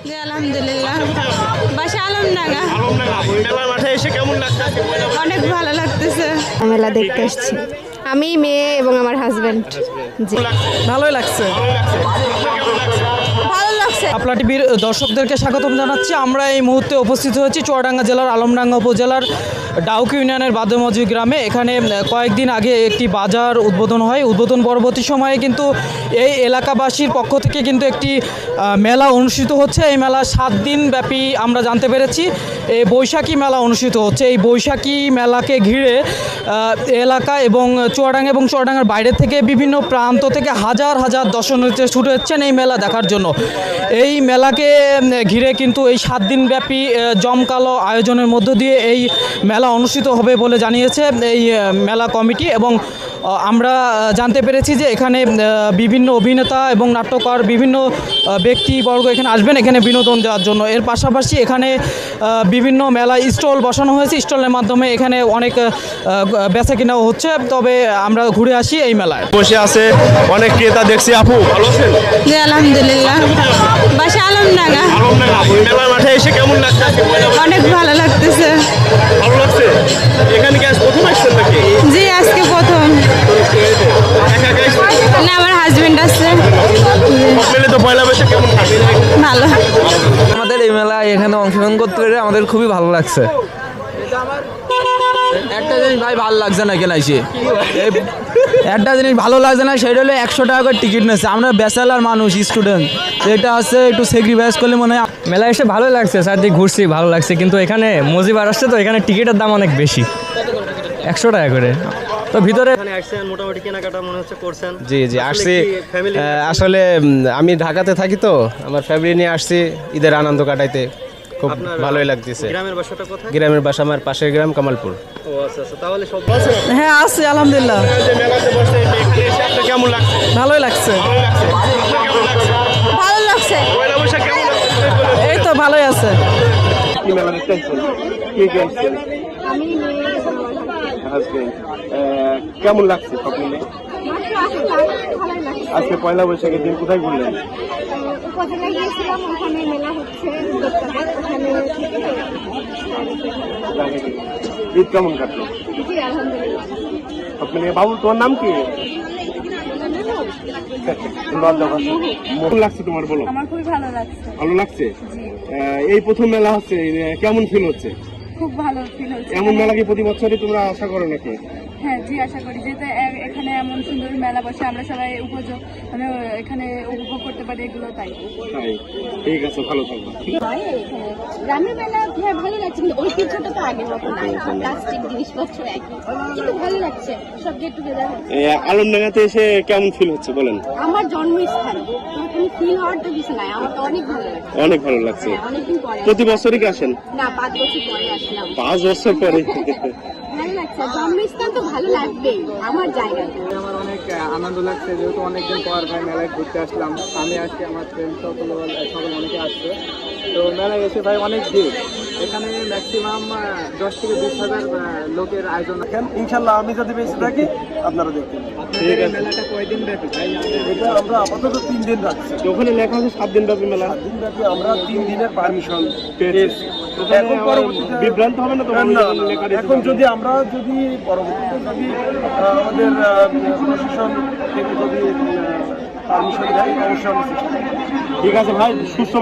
জি আলহামদুলিল্লাহ। বাসা আলমডাঙ্গা। মেলার মাঠে এসে কেমন লাগছে? অনেক ভালো লাগতেছে। মেলা দেখতে এসেছি আমি, মেয়ে এবং আমার হাজবেন্ড। জি ভালোই লাগছে। ভালো লাগছে। আপলা টিভির দর্শকদেরকে স্বাগতম জানাচ্ছি। আমরা এই মুহূর্তে উপস্থিত হয়েছি চুয়াডাঙ্গা জেলার আলমডাঙ্গা উপজেলার ডাউকি ইউনিয়নের বাদমজি গ্রামে। এখানে কয়েকদিন আগে একটি বাজার উদ্বোধন হয়। উদ্বোধন পরবর্তী সময়ে কিন্তু এই এলাকাবাসীর পক্ষ থেকে কিন্তু একটি মেলা অনুষ্ঠিত হচ্ছে। এই মেলা 7 দিন ব্যাপী আমরা জানতে পেরেছি। এই বৈশাখী মেলা অনুষ্ঠিত হচ্ছে। এই বৈশাখী মেলাকে ঘিরে এলাকা এবং চুয়াডাঙ্গার বাইরে থেকে বিভিন্ন প্রান্ত থেকে হাজার হাজার দর্শনার্থী ছুটে যাচ্ছেন এই মেলা দেখার জন্য। এই মেলাকে ঘিরে কিন্তু এই 7 দিন ব্যাপী জমকালো আয়োজনের মধ্য দিয়ে এই মেলা অনুষ্ঠিত হবে বলে জানিয়েছে এই মেলা কমিটি। এবং আমরা জানতে পেরেছি যে এখানে বিভিন্ন অভিনেতা এবং নাট্যকার বিভিন্ন ব্যক্তিবর্গ এখানে আসবেন এখানে বিনোদন দেওয়ার জন্য। এর পাশাপাশি এখানে বিভিন্ন মেলা স্টল বসানো হয়েছে। স্টলের মাধ্যমে এখানে অনেক বেচা কিনাও হচ্ছে। তবে আমরা ঘুরে আসি এই মেলায়। বসে আছে অনেক ক্রেতা দেখছি। আপু ভালো আছেন? জি আলহামদুলিল্লাহ। বাসা আলমডাঙ্গা। মেলার মাঠে এসে কেমন লাগছে? অনেক ভালো লাগতেছে। ভালো লাগছে। এখানে কি আজ প্রথম আসছেন নাকি? জি আজকে প্রথম। একা একা আসছেন? না আমার হাজবেন্ড আছে। মেলে তো পয়লা বৈশাখ কেমন থাকে? ভালো। আমাদের এই মেলায় এখানে অংশগ্রহণ করতে পেরে আমাদের খুবই ভালো লাগছে। একটা জিনিস ভাই ভালো লাগছে না কেন এসে, একটা জিনিস ভালো লাগছে না সেটা হলো 100 টাকা করে টিকিট নিচ্ছে। আমরা ব্যাচেলার মানুষ, স্টুডেন্ট, এটা হচ্ছে একটু স্যাক্রিফাইস করলে মনে হয়। মেলায় এসে ভালো লাগছে, চারদিক ঘুরছি ভালো লাগছে, কিন্তু এখানে মজিবার আসছে তো এখানে টিকিটের দাম অনেক বেশি, 100 টাকা করে। তো ভিতরে মোটামুটি কেনাকাটা মনে হচ্ছে করছেন? জি জি আসছি। আসলে আমি ঢাকাতে থাকি তো আমার ফ্যামিলি নিয়ে আসছি ঈদের আনন্দ কাটাইতে। খুব ভালোই লাগতেছে। গ্রামের বাসাটা কোথায়? গ্রামের বাসা আমার পাশের গ্রাম কামালপুর। ও আচ্ছা আচ্ছা। তাহলে সব আছে? হ্যাঁ আছি আলহামদুলিল্লাহ। মেলাতে বসে এসে আপনার কেমন লাগছে? ভালোই লাগছে। ভালো লাগছে। পয়লা বৈশাখ কেমন লাগছে? এই তো ভালোই আছে। কি মেলা দেখতে আসছেন? কে কে আসছেন? হাজবেন্ড। কেমন লাগছে সব মিলে? আজকে পয়লা বৈশাখের দিন কোথায় ঘুরলেন? উপজেলায় গিয়েছিলাম, ওখানে মেলা হচ্ছে। ঈদ কেমন কাটলো? জি আলহামদুলিল্লাহ। আপনি বাবু তোমার নাম কি? কেমন লাগছে তোমার বলো? আমার খুবই ভালো লাগছে। ভালো লাগছে। এই প্রথম মেলা হচ্ছে, কেমন ফিল হচ্ছে? খুব ভালো ফিল হচ্ছে। এমন মেলা কি প্রতি বছরই তোমরা আশা করো নাকি? হ্যাঁ জি আশা করি, যেহেতু এখানে এমন সুন্দর মেলা বসে আমরা সবাই এখানে উপভোগ করতে পারি এগুলো, তাই। ঠিক আছে, ভালো থাকবে। গ্রামের মেলা ভালো লাগছে, কিন্তু ঐতিহ্যটা তো আগের মতো নাই। প্লাস্টিক জিনিসপত্র একই, কিন্তু ভালো লাগছে। সব গেট টুগেদার হচ্ছে। আলমডাঙ্গাতে এসে কেমন ফিল হচ্ছে বলেন? আমার জন্মস্থান, এখানে ফিল হওয়ার তো কিছু নাই। আমার তো অনেক ভালো লাগছে। অনেক ভালো লাগছে। অনেকদিন পরে। প্রতি বছরই কি আসেন? না, 5 বছর পরে আসলাম। 5 বছর পরে। ভালো লাগছে। জন্মস্থান তো ভালো লাগবেই, আমার জায়গাটা। আমার অনেক আনন্দ লাগছে, যেহেতু অনেকদিন পর ভাই মেলায় ঘুরতে আসলাম। আমি আসছি, আমার ফ্রেন্ড সকল অনেকে আসছে। তো মেলায় এসে ভাই অনেক ভিড়। এখানে ম্যাক্সিমাম 10 থেকে 20,000 লোকের আয়োজন। ইনশাল্লাহ আমি যদি বেঁচে থাকি আপনারা দেখবেন। ঠিক আছে। মেলাটা কয়দিন ব্যাপী ভাই? এটা আমরা আপাতত 3 দিন রাখছি। ওখানে লেখা আছে 7 দিন ব্যাপী মেলা। 7 দিন ব্যাপী আমরা 3 দিনের পারমিশন পেয়েছি। এখন পরবর্তীতে বিভ্রান্ত হবে না তো? এখন যদি আমরা পরবর্তীতে যদি আমাদের প্রশাসন থেকে যদি পারমিশন দেয়, অবশ্যই আমরা চেষ্টা করব। ঠিক আছে ভাই, সুস্থ